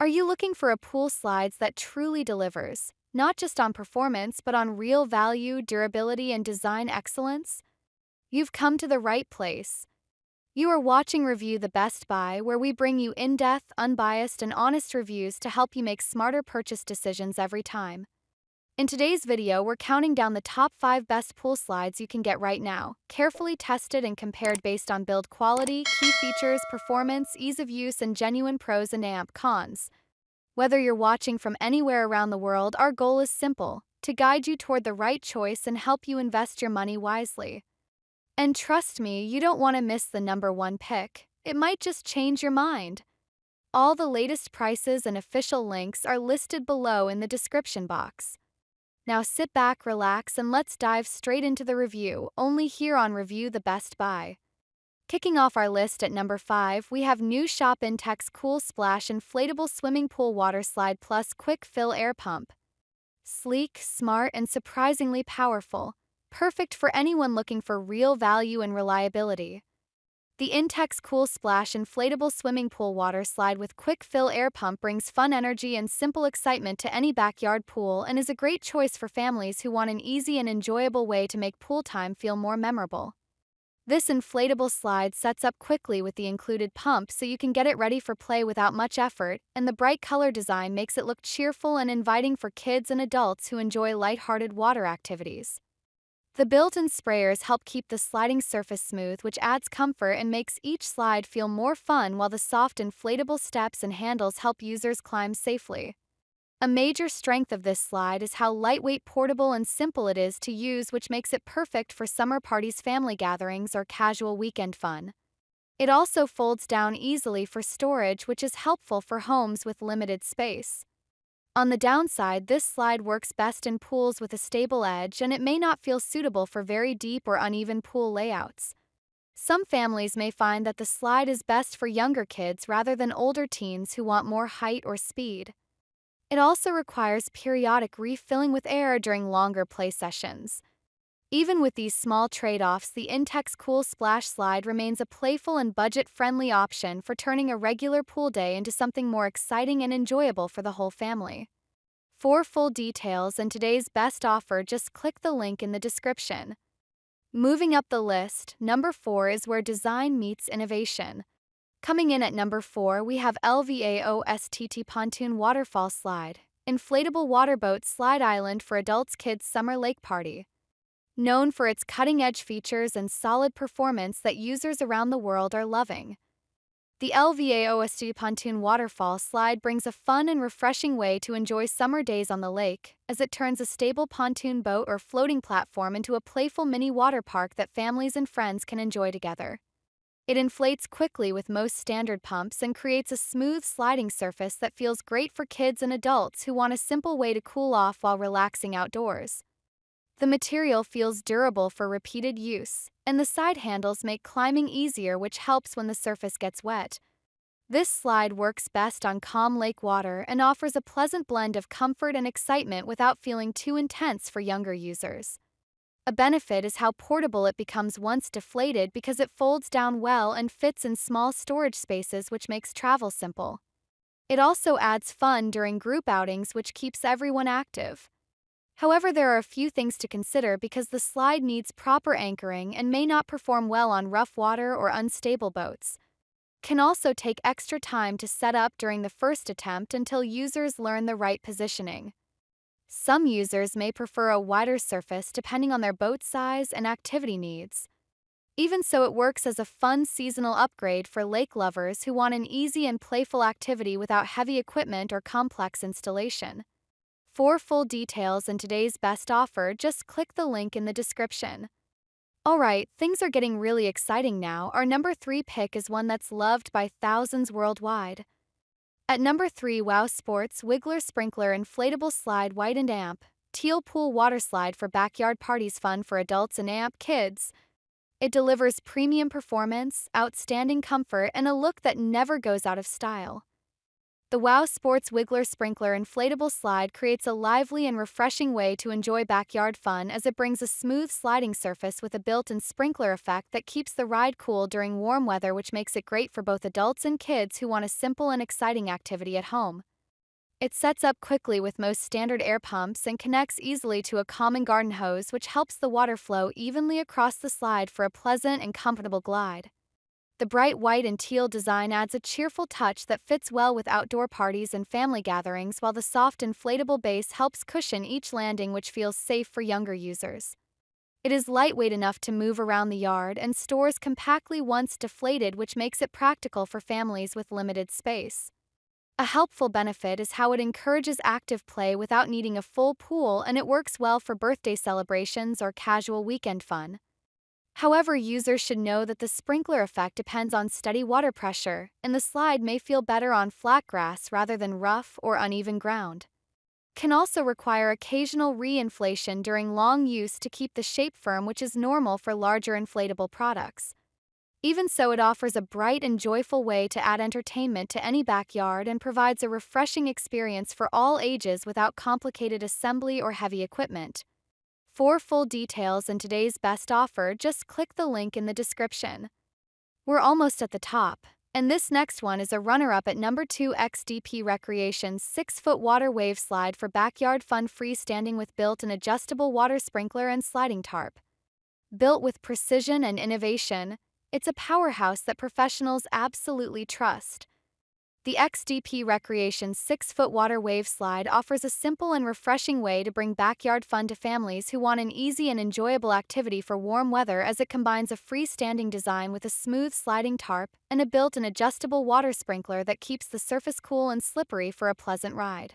Are you looking for a pool slides that truly delivers, not just on performance but on real value, durability, and design excellence? You've come to the right place. You are watching Review the Best Buy, where we bring you in-depth, unbiased, and honest reviews to help you make smarter purchase decisions every time. In today's video, we're counting down the top 5 best pool slides you can get right now, carefully tested and compared based on build quality, key features, performance, ease of use, and genuine pros and cons. Whether you're watching from anywhere around the world, our goal is simple: to guide you toward the right choice and help you invest your money wisely. And trust me, you don't want to miss the number one pick. It might just change your mind. All the latest prices and official links are listed below in the description box. Now sit back, relax, and let's dive straight into the review, only here on Review the Best Buy. Kicking off our list at number 5, we have new Shop INTEX Kool Splash Inflatable Swimming Pool Waterslide Plus Quick Fill Air Pump. Sleek, smart, and surprisingly powerful, perfect for anyone looking for real value and reliability. The INTEX Kool Splash Inflatable Swimming Pool Water Slide with Quick Fill Air Pump brings fun energy and simple excitement to any backyard pool and is a great choice for families who want an easy and enjoyable way to make pool time feel more memorable. This inflatable slide sets up quickly with the included pump so you can get it ready for play without much effort, and the bright color design makes it look cheerful and inviting for kids and adults who enjoy lighthearted water activities. The built-in sprayers help keep the sliding surface smooth, which adds comfort and makes each slide feel more fun, while the soft inflatable steps and handles help users climb safely. A major strength of this slide is how lightweight, portable, and simple it is to use, which makes it perfect for summer parties, family gatherings, or casual weekend fun. It also folds down easily for storage, which is helpful for homes with limited space. On the downside, this slide works best in pools with a stable edge, and it may not feel suitable for very deep or uneven pool layouts. Some families may find that the slide is best for younger kids rather than older teens who want more height or speed. It also requires periodic refilling with air during longer play sessions. Even with these small trade-offs, the INTEX Kool Splash Slide remains a playful and budget-friendly option for turning a regular pool day into something more exciting and enjoyable for the whole family. For full details and today's best offer, just click the link in the description. Moving up the list, number 4 is where design meets innovation. Coming in at number 4, we have LVAOSTT Pontoon Waterfall Slide, Inflatable Waterboat Slide Island for Adults Kids Summer Lake Party. Known for its cutting-edge features and solid performance that users around the world are loving. The LVAOSTT Pontoon Waterfall Slide brings a fun and refreshing way to enjoy summer days on the lake, as it turns a stable pontoon boat or floating platform into a playful mini water park that families and friends can enjoy together. It inflates quickly with most standard pumps and creates a smooth sliding surface that feels great for kids and adults who want a simple way to cool off while relaxing outdoors. The material feels durable for repeated use, and the side handles make climbing easier, which helps when the surface gets wet. This slide works best on calm lake water and offers a pleasant blend of comfort and excitement without feeling too intense for younger users. A benefit is how portable it becomes once deflated, because it folds down well and fits in small storage spaces, which makes travel simple. It also adds fun during group outings, which keeps everyone active. However, there are a few things to consider because the slide needs proper anchoring and may not perform well on rough water or unstable boats. Can also take extra time to set up during the first attempt until users learn the right positioning. Some users may prefer a wider surface depending on their boat size and activity needs. Even so, it works as a fun seasonal upgrade for lake lovers who want an easy and playful activity without heavy equipment or complex installation. For full details and today's best offer, just click the link in the description. Alright, things are getting really exciting now. Our number 3 pick is one that's loved by thousands worldwide. At number 3, WOW Sports Wiggler Sprinkler Inflatable Slide White and Teal Pool Water Slide for backyard parties, fun for adults and kids. It delivers premium performance, outstanding comfort, and a look that never goes out of style. The WOW Sports Wiggler Sprinkler Inflatable Slide creates a lively and refreshing way to enjoy backyard fun, as it brings a smooth sliding surface with a built-in sprinkler effect that keeps the ride cool during warm weather, which makes it great for both adults and kids who want a simple and exciting activity at home. It sets up quickly with most standard air pumps and connects easily to a common garden hose, which helps the water flow evenly across the slide for a pleasant and comfortable glide. The bright white and teal design adds a cheerful touch that fits well with outdoor parties and family gatherings, while the soft inflatable base helps cushion each landing, which feels safe for younger users. It is lightweight enough to move around the yard and stores compactly once deflated, which makes it practical for families with limited space. A helpful benefit is how it encourages active play without needing a full pool, and it works well for birthday celebrations or casual weekend fun. However, users should know that the sprinkler effect depends on steady water pressure, and the slide may feel better on flat grass rather than rough or uneven ground. Can also require occasional re-inflation during long use to keep the shape firm, which is normal for larger inflatable products. Even so, it offers a bright and joyful way to add entertainment to any backyard and provides a refreshing experience for all ages without complicated assembly or heavy equipment. For full details and today's best offer, just click the link in the description. We're almost at the top, and this next one is a runner-up at number 2: XDP Recreation's 6-foot water wave slide for backyard fun, freestanding with built-in adjustable water sprinkler and sliding tarp. Built with precision and innovation, it's a powerhouse that professionals absolutely trust. The XDP Recreation 6-foot water wave slide offers a simple and refreshing way to bring backyard fun to families who want an easy and enjoyable activity for warm weather, as it combines a freestanding design with a smooth sliding tarp and a built-in adjustable water sprinkler that keeps the surface cool and slippery for a pleasant ride.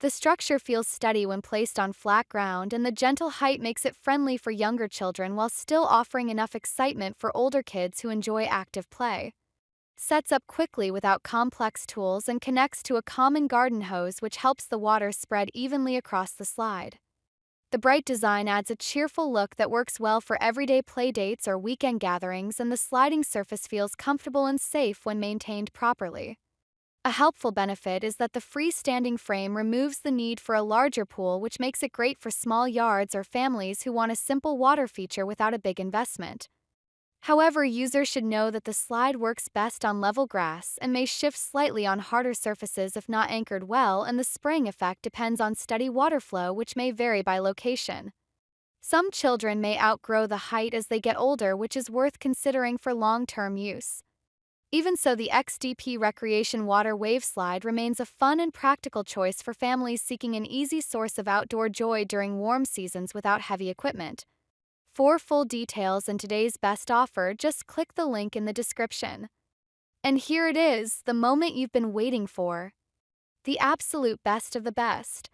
The structure feels steady when placed on flat ground, and the gentle height makes it friendly for younger children while still offering enough excitement for older kids who enjoy active play. Sets up quickly without complex tools and connects to a common garden hose, which helps the water spread evenly across the slide. The bright design adds a cheerful look that works well for everyday play dates or weekend gatherings, and the sliding surface feels comfortable and safe when maintained properly. A helpful benefit is that the freestanding frame removes the need for a larger pool, which makes it great for small yards or families who want a simple water feature without a big investment. However, users should know that the slide works best on level grass and may shift slightly on harder surfaces if not anchored well, and the spraying effect depends on steady water flow, which may vary by location. Some children may outgrow the height as they get older, which is worth considering for long-term use. Even so, the XDP Recreation Water Wave Slide remains a fun and practical choice for families seeking an easy source of outdoor joy during warm seasons without heavy equipment. For full details and today's best offer, just click the link in the description. And here it is, the moment you've been waiting for. The absolute best of the best.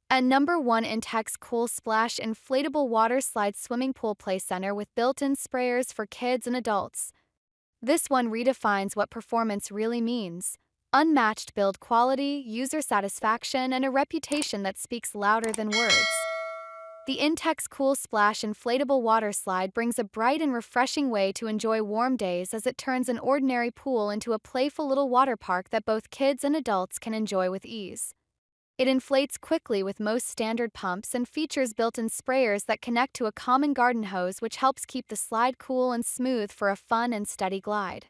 At number 1: INTEX Kool Splash Inflatable Water Slide Swimming Pool Play Center with built-in sprayers for kids and adults. This one redefines what performance really means. Unmatched build quality, user satisfaction, and a reputation that speaks louder than words. The INTEX Kool Splash Inflatable Water Slide brings a bright and refreshing way to enjoy warm days, as it turns an ordinary pool into a playful little water park that both kids and adults can enjoy with ease. It inflates quickly with most standard pumps and features built-in sprayers that connect to a common garden hose, which helps keep the slide cool and smooth for a fun and steady glide.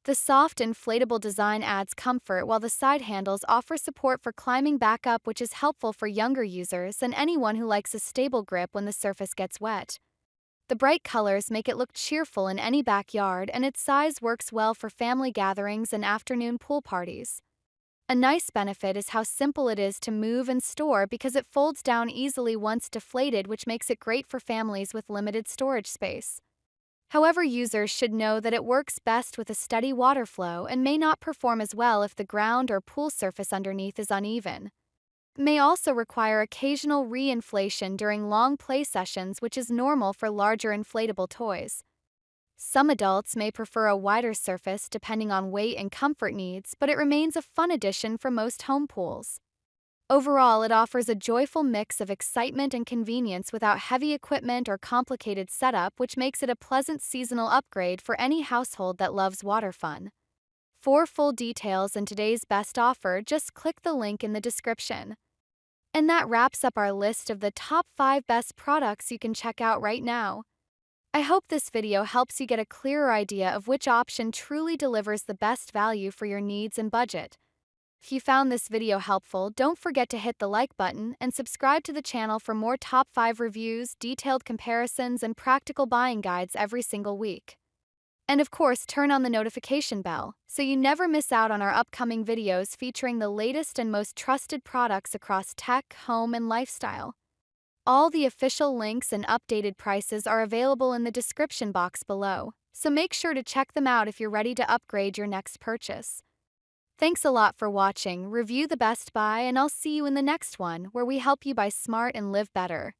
The soft, inflatable design adds comfort, while the side handles offer support for climbing back up, which is helpful for younger users and anyone who likes a stable grip when the surface gets wet. The bright colors make it look cheerful in any backyard, and its size works well for family gatherings and afternoon pool parties. A nice benefit is how simple it is to move and store, because it folds down easily once deflated, which makes it great for families with limited storage space. However, users should know that it works best with a steady water flow and may not perform as well if the ground or pool surface underneath is uneven. It may also require occasional re-inflation during long play sessions, which is normal for larger inflatable toys. Some adults may prefer a wider surface depending on weight and comfort needs, but it remains a fun addition for most home pools. Overall, it offers a joyful mix of excitement and convenience without heavy equipment or complicated setup, which makes it a pleasant seasonal upgrade for any household that loves water fun. For full details and today's best offer, just click the link in the description. And that wraps up our list of the top 5 best products you can check out right now. I hope this video helps you get a clearer idea of which option truly delivers the best value for your needs and budget. If you found this video helpful, don't forget to hit the like button and subscribe to the channel for more top 5 reviews, detailed comparisons, and practical buying guides every single week. And of course, turn on the notification bell so you never miss out on our upcoming videos featuring the latest and most trusted products across tech, home, and lifestyle. All the official links and updated prices are available in the description box below, so make sure to check them out if you're ready to upgrade your next purchase. Thanks a lot for watching. Review the Best Buy, and I'll see you in the next one where we help you buy smart and live better.